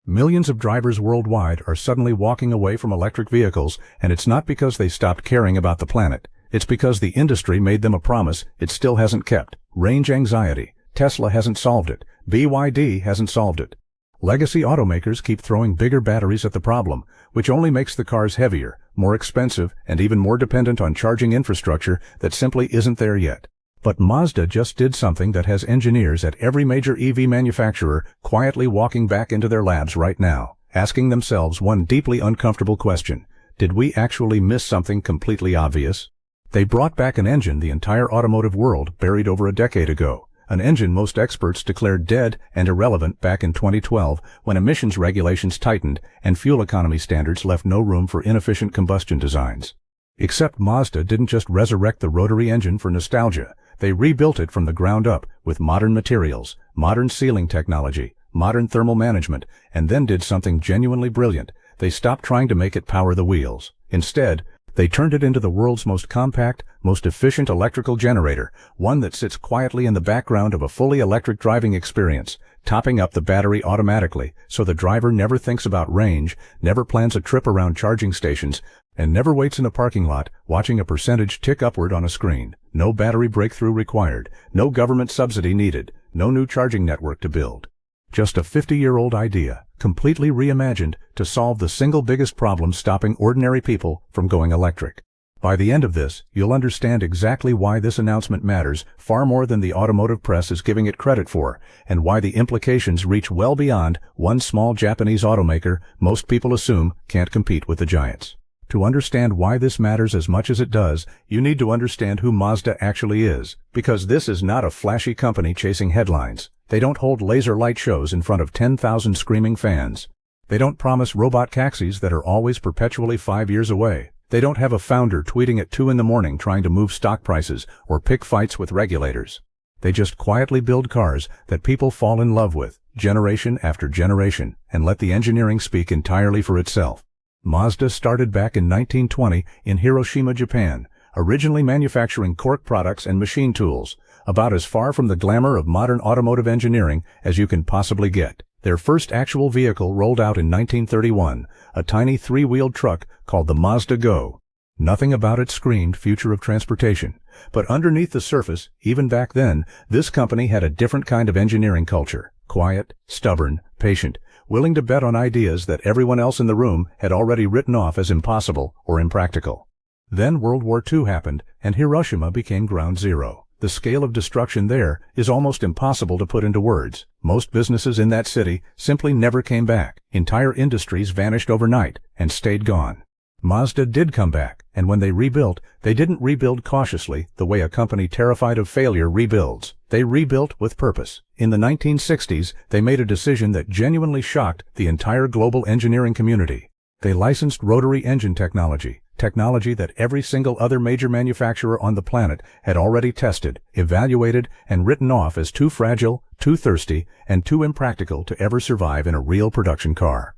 Millions of drivers worldwide are suddenly walking away from electric vehicles, and it's not because they stopped caring about the planet. It's because the industry made them a promise it still hasn't kept. Range anxiety. Tesla hasn't solved it. BYD hasn't solved it. Legacy automakers keep throwing bigger batteries at the problem, which only makes the cars heavier, more expensive, and even more dependent on charging infrastructure that simply isn't there yet. But Mazda just did something that has engineers at every major EV manufacturer quietly walking back into their labs right now, asking themselves one deeply uncomfortable question. Did we actually miss something completely obvious? They brought back an engine the entire automotive world buried over a decade ago, an engine most experts declared dead and irrelevant back in 2012 when emissions regulations tightened and fuel economy standards left no room for inefficient combustion designs. Except Mazda didn't just resurrect the rotary engine for nostalgia. They rebuilt it from the ground up with modern materials, modern sealing technology, modern thermal management, and then did something genuinely brilliant. They stopped trying to make it power the wheels. Instead, they turned it into the world's most compact, most efficient electrical generator, one that sits quietly in the background of a fully electric driving experience, topping up the battery automatically so the driver never thinks about range, never plans a trip around charging stations, and never waits in a parking lot watching a percentage tick upward on a screen. No battery breakthrough required, no government subsidy needed, no new charging network to build. Just a 50-year-old idea, completely reimagined to solve the single biggest problem stopping ordinary people from going electric. By the end of this, you'll understand exactly why this announcement matters far more than the automotive press is giving it credit for, and why the implications reach well beyond one small Japanese automaker most people assume can't compete with the giants. To understand why this matters as much as it does, you need to understand who Mazda actually is, because this is not a flashy company chasing headlines. They don't hold laser light shows in front of 10,000 screaming fans. They don't promise robot taxis that are always perpetually 5 years away. They don't have a founder tweeting at 2 in the morning trying to move stock prices or pick fights with regulators. They just quietly build cars that people fall in love with, generation after generation, and let the engineering speak entirely for itself. Mazda started back in 1920 in Hiroshima, Japan, originally manufacturing cork products and machine tools, about as far from the glamour of modern automotive engineering as you can possibly get. Their first actual vehicle rolled out in 1931, a tiny 3-wheeled truck called the Mazda Go. Nothing about it screamed future of transportation, but underneath the surface, even back then, this company had a different kind of engineering culture. Quiet, stubborn, patient, willing to bet on ideas that everyone else in the room had already written off as impossible or impractical. Then World War II happened, and Hiroshima became ground zero. The scale of destruction there is almost impossible to put into words. Most businesses in that city simply never came back. Entire industries vanished overnight and stayed gone. Mazda did come back, and when they rebuilt, they didn't rebuild cautiously the way a company terrified of failure rebuilds. They rebuilt with purpose. In the 1960s, they made a decision that genuinely shocked the entire global engineering community. They licensed rotary engine technology that every single other major manufacturer on the planet had already tested, evaluated, and written off as too fragile, too thirsty, and too impractical to ever survive in a real production car.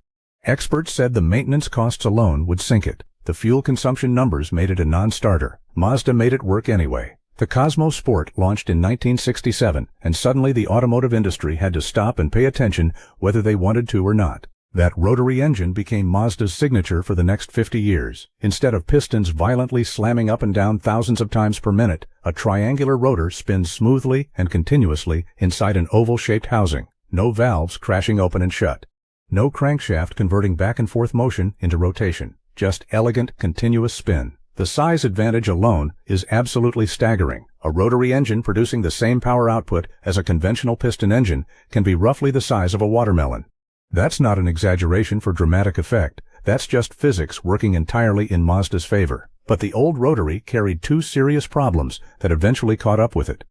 Experts said the maintenance costs alone would sink it. The fuel consumption numbers made it a non-starter. Mazda made it work anyway. The Cosmo Sport launched in 1967, and suddenly the automotive industry had to stop and pay attention whether they wanted to or not. That rotary engine became Mazda's signature for the next 50 years. Instead of pistons violently slamming up and down thousands of times per minute, a triangular rotor spins smoothly and continuously inside an oval-shaped housing. No valves crashing open and shut. No crankshaft converting back and forth motion into rotation. Just elegant, continuous spin. The size advantage alone is absolutely staggering. A rotary engine producing the same power output as a conventional piston engine can be roughly the size of a watermelon. That's not an exaggeration for dramatic effect. That's just physics working entirely in Mazda's favor. But the old rotary carried 2 serious problems that eventually caught up with it.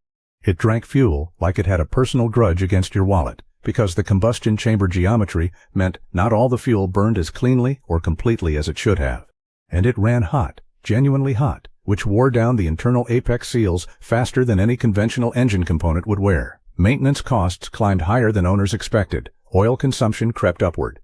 It drank fuel like it had a personal grudge against your wallet, because the combustion chamber geometry meant not all the fuel burned as cleanly or completely as it should have. And it ran hot, genuinely hot, which wore down the internal apex seals faster than any conventional engine component would wear. Maintenance costs climbed higher than owners expected. Oil consumption crept upward.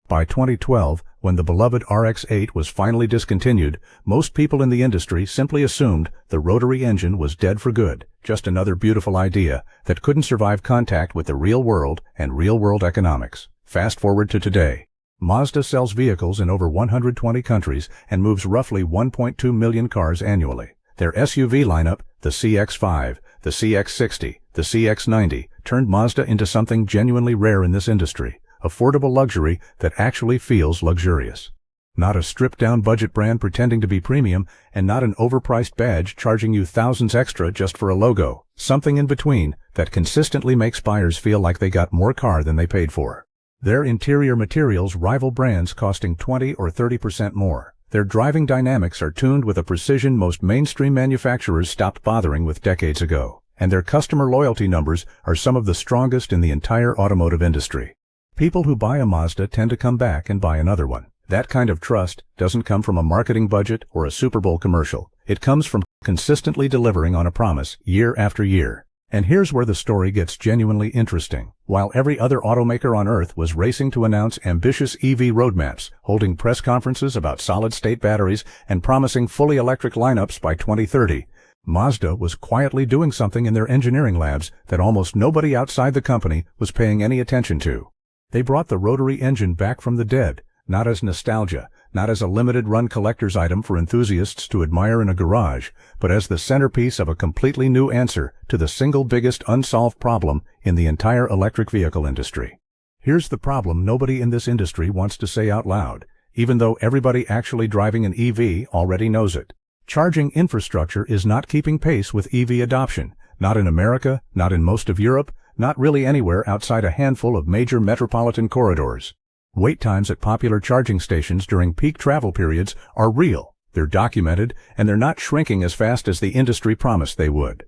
By 2012, when the beloved RX-8 was finally discontinued, most people in the industry simply assumed the rotary engine was dead for good, just another beautiful idea that couldn't survive contact with the real world and real-world economics. Fast forward to today. Mazda sells vehicles in over 120 countries and moves roughly 1.2 million cars annually. Their SUV lineup, the CX-5, the CX-60, the CX-90, turned Mazda into something genuinely rare in this industry, affordable luxury that actually feels luxurious. Not a stripped-down budget brand pretending to be premium, and not an overpriced badge charging you thousands extra just for a logo. Something in between that consistently makes buyers feel like they got more car than they paid for. Their interior materials rival brands costing 20 or 30% more. Their driving dynamics are tuned with a precision most mainstream manufacturers stopped bothering with decades ago. And their customer loyalty numbers are some of the strongest in the entire automotive industry. People who buy a Mazda tend to come back and buy another one. That kind of trust doesn't come from a marketing budget or a Super Bowl commercial. It comes from consistently delivering on a promise year after year. And here's where the story gets genuinely interesting. While every other automaker on Earth was racing to announce ambitious EV roadmaps, holding press conferences about solid-state batteries, and promising fully electric lineups by 2030, Mazda was quietly doing something in their engineering labs that almost nobody outside the company was paying any attention to. They brought the rotary engine back from the dead, not as nostalgia, not as a limited-run collector's item for enthusiasts to admire in a garage, but as the centerpiece of a completely new answer to the single biggest unsolved problem in the entire electric vehicle industry. Here's the problem nobody in this industry wants to say out loud, even though everybody actually driving an EV already knows it. Charging infrastructure is not keeping pace with EV adoption, not in America, not in most of Europe, not really anywhere outside a handful of major metropolitan corridors. Wait times at popular charging stations during peak travel periods are real, they're documented, and they're not shrinking as fast as the industry promised they would.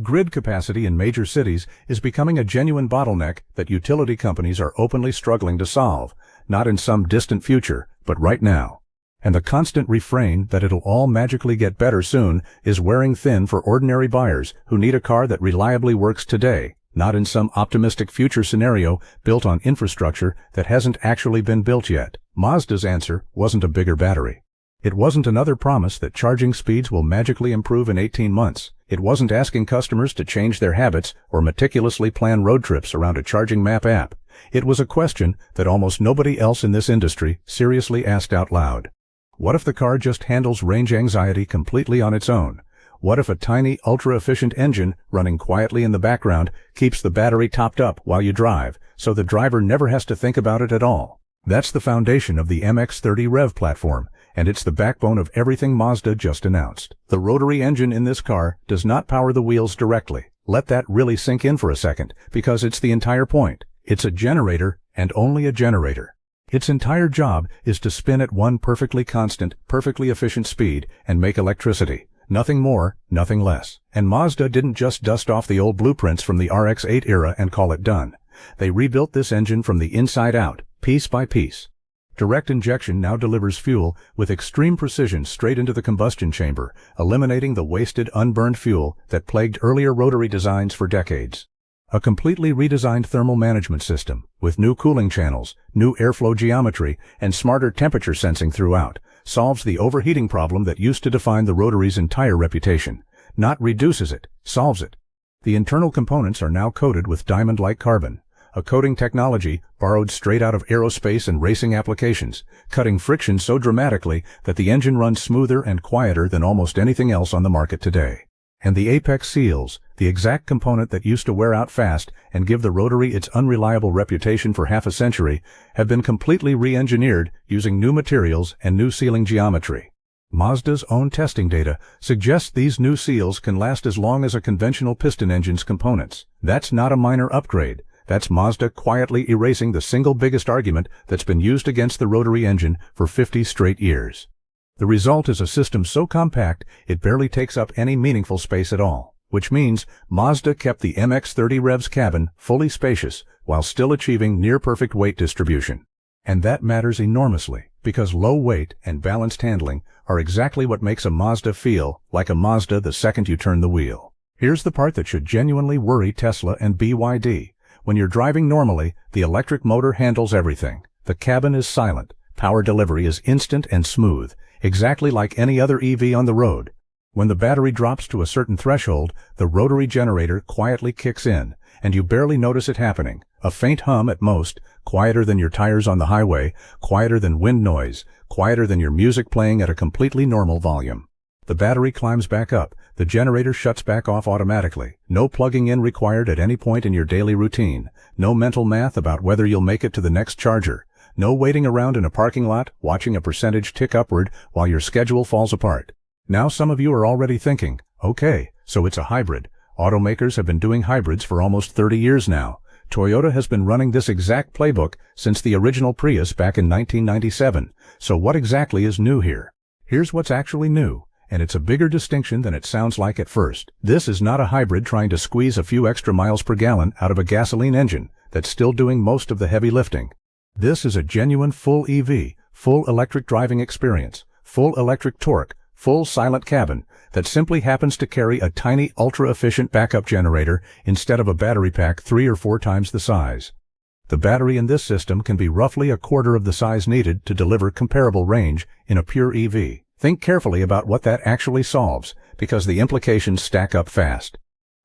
Grid capacity in major cities is becoming a genuine bottleneck that utility companies are openly struggling to solve, not in some distant future, but right now. And the constant refrain that it'll all magically get better soon is wearing thin for ordinary buyers who need a car that reliably works today, not in some optimistic future scenario built on infrastructure that hasn't actually been built yet. Mazda's answer wasn't a bigger battery. It wasn't another promise that charging speeds will magically improve in 18 months. It wasn't asking customers to change their habits or meticulously plan road trips around a charging map app. It was a question that almost nobody else in this industry seriously asked out loud. What if the car just handles range anxiety completely on its own? What if a tiny, ultra-efficient engine running quietly in the background keeps the battery topped up while you drive, so the driver never has to think about it at all? That's the foundation of the MX-30 REV platform, and it's the backbone of everything Mazda just announced. The rotary engine in this car does not power the wheels directly. Let that really sink in for a second, because it's the entire point. It's a generator, and only a generator. Its entire job is to spin at one perfectly constant, perfectly efficient speed and make electricity. Nothing more, nothing less. And Mazda didn't just dust off the old blueprints from the RX-8 era and call it done. They rebuilt this engine from the inside out, piece by piece. Direct injection now delivers fuel with extreme precision straight into the combustion chamber, eliminating the wasted, unburned fuel that plagued earlier rotary designs for decades. A completely redesigned thermal management system, with new cooling channels, new airflow geometry, and smarter temperature sensing throughout, solves the overheating problem that used to define the rotary's entire reputation. Not reduces it, solves it. The internal components are now coated with diamond-like carbon, a coating technology borrowed straight out of aerospace and racing applications, cutting friction so dramatically that the engine runs smoother and quieter than almost anything else on the market today. And the apex seals, the exact component that used to wear out fast and give the rotary its unreliable reputation for half a century, have been completely re-engineered using new materials and new sealing geometry. Mazda's own testing data suggests these new seals can last as long as a conventional piston engine's components. That's not a minor upgrade. That's Mazda quietly erasing the single biggest argument that's been used against the rotary engine for 50 straight years. The result is a system so compact it barely takes up any meaningful space at all, which means Mazda kept the MX-30 REV's cabin fully spacious while still achieving near-perfect weight distribution. And that matters enormously, because low weight and balanced handling are exactly what makes a Mazda feel like a Mazda the second you turn the wheel. Here's the part that should genuinely worry Tesla and BYD. When you're driving normally, the electric motor handles everything. The cabin is silent. Power delivery is instant and smooth, exactly like any other EV on the road. When the battery drops to a certain threshold, the rotary generator quietly kicks in, and you barely notice it happening, A faint hum at most, quieter than your tires on the highway, quieter than wind noise, quieter than your music playing at a completely normal volume. The battery climbs back up, the generator shuts back off automatically. No plugging in required at any point in your daily routine. No mental math about whether you'll make it to the next charger. No waiting around in a parking lot, watching a percentage tick upward while your schedule falls apart. Now some of you are already thinking, okay, so it's a hybrid. Automakers have been doing hybrids for almost 30 years now. Toyota has been running this exact playbook since the original Prius back in 1997. So what exactly is new here? Here's what's actually new. And it's a bigger distinction than it sounds like at first. This is not a hybrid trying to squeeze a few extra miles per gallon out of a gasoline engine that's still doing most of the heavy lifting. This is a genuine full EV, full electric driving experience, full electric torque, full silent cabin that simply happens to carry a tiny ultra-efficient backup generator instead of a battery pack 3 or 4 times the size. The battery in this system can be roughly a quarter of the size needed to deliver comparable range in a pure EV. Think carefully about what that actually solves, because the implications stack up fast.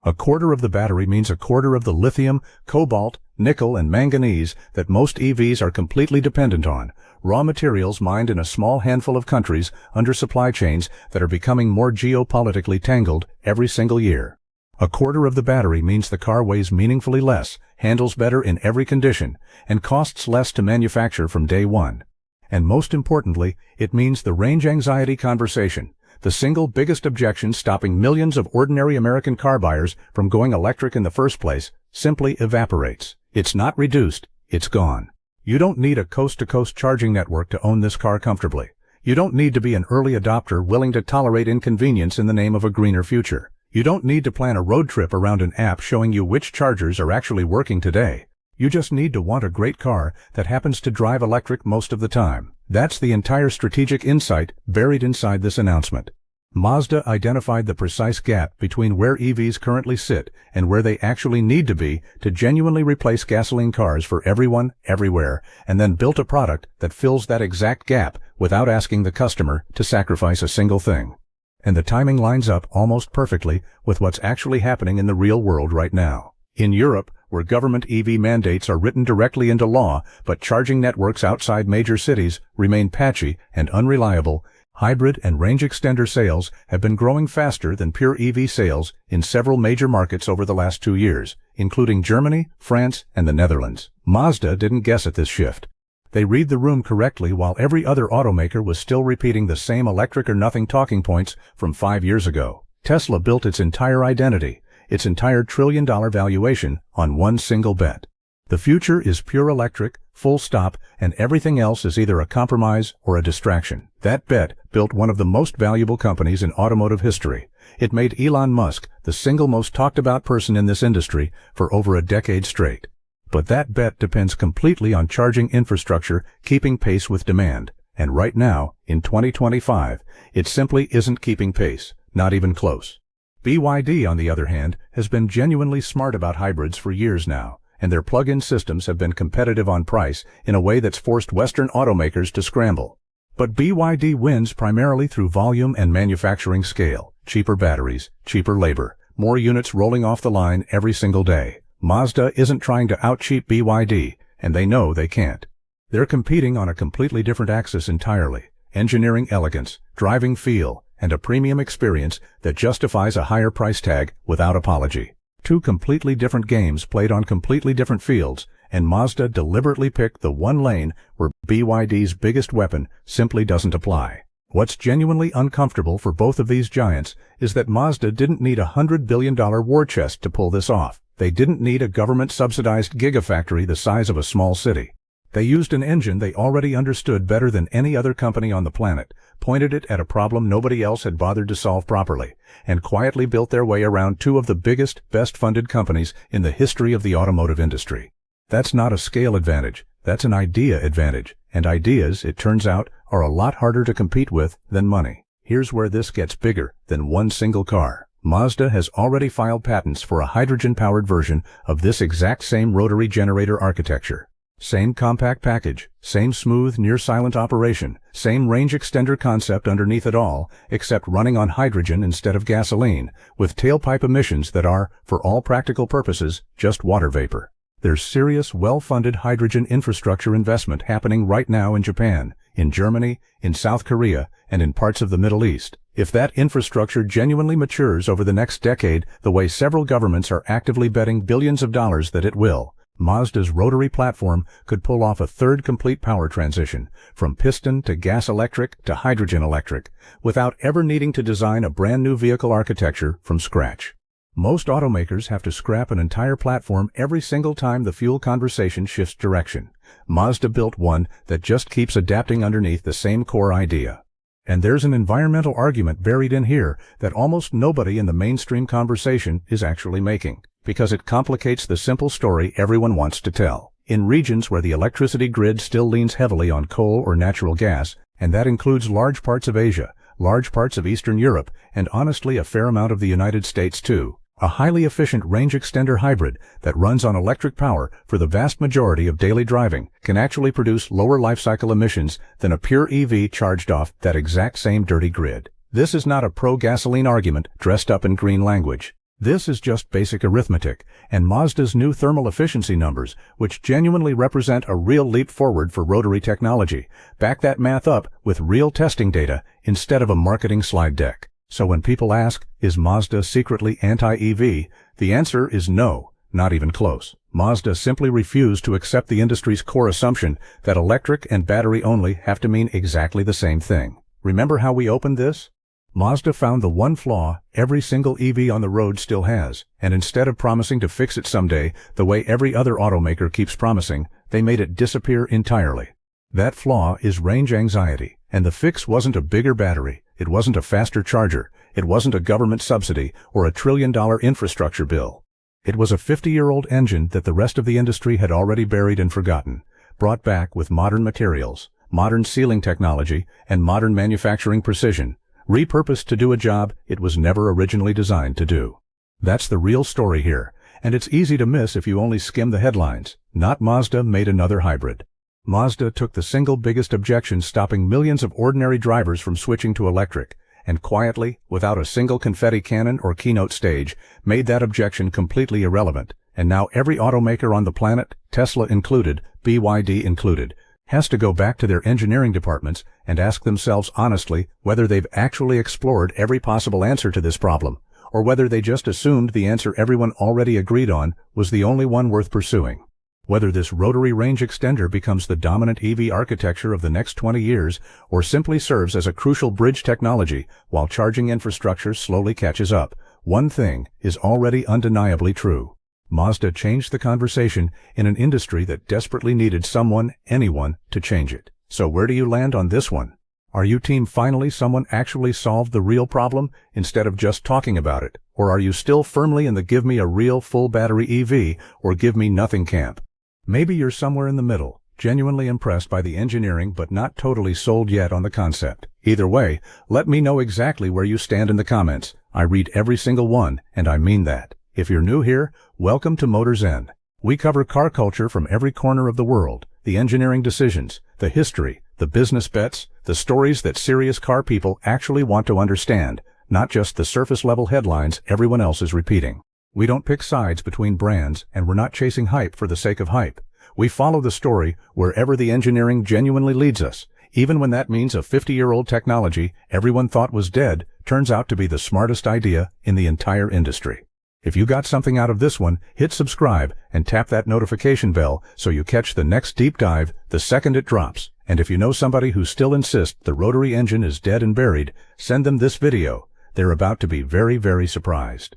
A quarter of the battery means a quarter of the lithium, cobalt, nickel, and manganese that most EVs are completely dependent on, raw materials mined in a small handful of countries under supply chains that are becoming more geopolitically tangled every single year. A quarter of the battery means the car weighs meaningfully less, handles better in every condition, and costs less to manufacture from day one. And most importantly, it means the range anxiety conversation, the single biggest objection stopping millions of ordinary American car buyers from going electric in the first place, simply evaporates. It's not reduced, it's gone. You don't need a coast-to-coast charging network to own this car comfortably. You don't need to be an early adopter willing to tolerate inconvenience in the name of a greener future. You don't need to plan a road trip around an app showing you which chargers are actually working today. You just need to want a great car that happens to drive electric most of the time. That's the entire strategic insight buried inside this announcement. Mazda identified the precise gap between where EVs currently sit and where they actually need to be to genuinely replace gasoline cars for everyone, everywhere, and then built a product that fills that exact gap without asking the customer to sacrifice a single thing. And the timing lines up almost perfectly with what's actually happening in the real world right now. In Europe, where government EV mandates are written directly into law, but charging networks outside major cities remain patchy and unreliable, hybrid and range extender sales have been growing faster than pure EV sales in several major markets over the last 2 years, including Germany, France, and the Netherlands. Mazda didn't guess at this shift. They read the room correctly while every other automaker was still repeating the same electric or nothing talking points from 5 years ago. Tesla built its entire identity, its entire trillion-dollar valuation on one single bet. The future is pure electric, full stop, and everything else is either a compromise or a distraction. That bet built one of the most valuable companies in automotive history. It made Elon Musk the single most talked about person in this industry for over a decade straight. But that bet depends completely on charging infrastructure keeping pace with demand. And right now, in 2025, it simply isn't keeping pace, not even close. BYD, on the other hand, has been genuinely smart about hybrids for years now, and their plug-in systems have been competitive on price in a way that's forced Western automakers to scramble. But BYD wins primarily through volume and manufacturing scale, cheaper batteries, cheaper labor, more units rolling off the line every single day. Mazda isn't trying to out-cheap BYD, and they know they can't. They're competing on a completely different axis entirely: engineering elegance, driving feel, and a premium experience that justifies a higher price tag without apology. Two completely different games played on completely different fields, and Mazda deliberately picked the one lane where BYD's biggest weapon simply doesn't apply. What's genuinely uncomfortable for both of these giants is that Mazda didn't need a $100 billion war chest to pull this off. They didn't need a government-subsidized gigafactory the size of a small city. They used an engine they already understood better than any other company on the planet, pointed it at a problem nobody else had bothered to solve properly, and quietly built their way around two of the biggest, best-funded companies in the history of the automotive industry. That's not a scale advantage, that's an idea advantage, and ideas, it turns out, are a lot harder to compete with than money. Here's where this gets bigger than one single car. Mazda has already filed patents for a hydrogen-powered version of this exact same rotary generator architecture. Same compact package, same smooth, near-silent operation, same range extender concept underneath it all, except running on hydrogen instead of gasoline, with tailpipe emissions that are, for all practical purposes, just water vapor. There's serious, well-funded hydrogen infrastructure investment happening right now in Japan, in Germany, in South Korea, and in parts of the Middle East. If that infrastructure genuinely matures over the next decade, the way several governments are actively betting billions of dollars that it will, Mazda's rotary platform could pull off a third complete power transition, from piston to gas electric to hydrogen electric, without ever needing to design a brand new vehicle architecture from scratch. Most automakers have to scrap an entire platform every single time the fuel conversation shifts direction. Mazda built one that just keeps adapting underneath the same core idea. And there's an environmental argument buried in here that almost nobody in the mainstream conversation is actually making, because it complicates the simple story everyone wants to tell. In regions where the electricity grid still leans heavily on coal or natural gas, and that includes large parts of Asia, large parts of Eastern Europe, and honestly a fair amount of the United States too, a highly efficient range extender hybrid that runs on electric power for the vast majority of daily driving can actually produce lower lifecycle emissions than a pure EV charged off that exact same dirty grid. This is not a pro-gasoline argument dressed up in green language. This is just basic arithmetic, and Mazda's new thermal efficiency numbers, which genuinely represent a real leap forward for rotary technology, back that math up with real testing data instead of a marketing slide deck. So when people ask, is Mazda secretly anti-EV, the answer is no, not even close. Mazda simply refused to accept the industry's core assumption that electric and battery only have to mean exactly the same thing. Remember how we opened this? Mazda found the one flaw every single EV on the road still has, and instead of promising to fix it someday the way every other automaker keeps promising, they made it disappear entirely. That flaw is range anxiety, and the fix wasn't a bigger battery, it wasn't a faster charger, it wasn't a government subsidy or a trillion-dollar infrastructure bill. It was a 50-year-old engine that the rest of the industry had already buried and forgotten, brought back with modern materials, modern sealing technology, and modern manufacturing precision, repurposed to do a job it was never originally designed to do. That's the real story here, and it's easy to miss if you only skim the headlines. Not Mazda made another hybrid. Mazda took the single biggest objection stopping millions of ordinary drivers from switching to electric, and quietly, without a single confetti cannon or keynote stage, made that objection completely irrelevant. And now every automaker on the planet, Tesla included, BYD included, has to go back to their engineering departments and ask themselves honestly whether they've actually explored every possible answer to this problem, or whether they just assumed the answer everyone already agreed on was the only one worth pursuing. Whether this rotary range extender becomes the dominant EV architecture of the next 20 years or simply serves as a crucial bridge technology while charging infrastructure slowly catches up, one thing is already undeniably true. Mazda changed the conversation in an industry that desperately needed anyone, to change it. So where do you land on this one? Are you team finally someone actually solved the real problem instead of just talking about it? Or are you still firmly in the give me a real full battery EV or give me nothing camp? Maybe you're somewhere in the middle, genuinely impressed by the engineering but not totally sold yet on the concept. Either way, let me know exactly where you stand in the comments. I read every single one, and I mean that. If you're new here, welcome to Motors N. We cover car culture from every corner of the world, the engineering decisions, the history, the business bets, the stories that serious car people actually want to understand, not just the surface-level headlines everyone else is repeating. We don't pick sides between brands, and we're not chasing hype for the sake of hype. We follow the story wherever the engineering genuinely leads us, even when that means a 50-year-old technology everyone thought was dead turns out to be the smartest idea in the entire industry. If you got something out of this one, hit subscribe and tap that notification bell so you catch the next deep dive the second it drops. And if you know somebody who still insists the rotary engine is dead and buried, send them this video. They're about to be very, very surprised.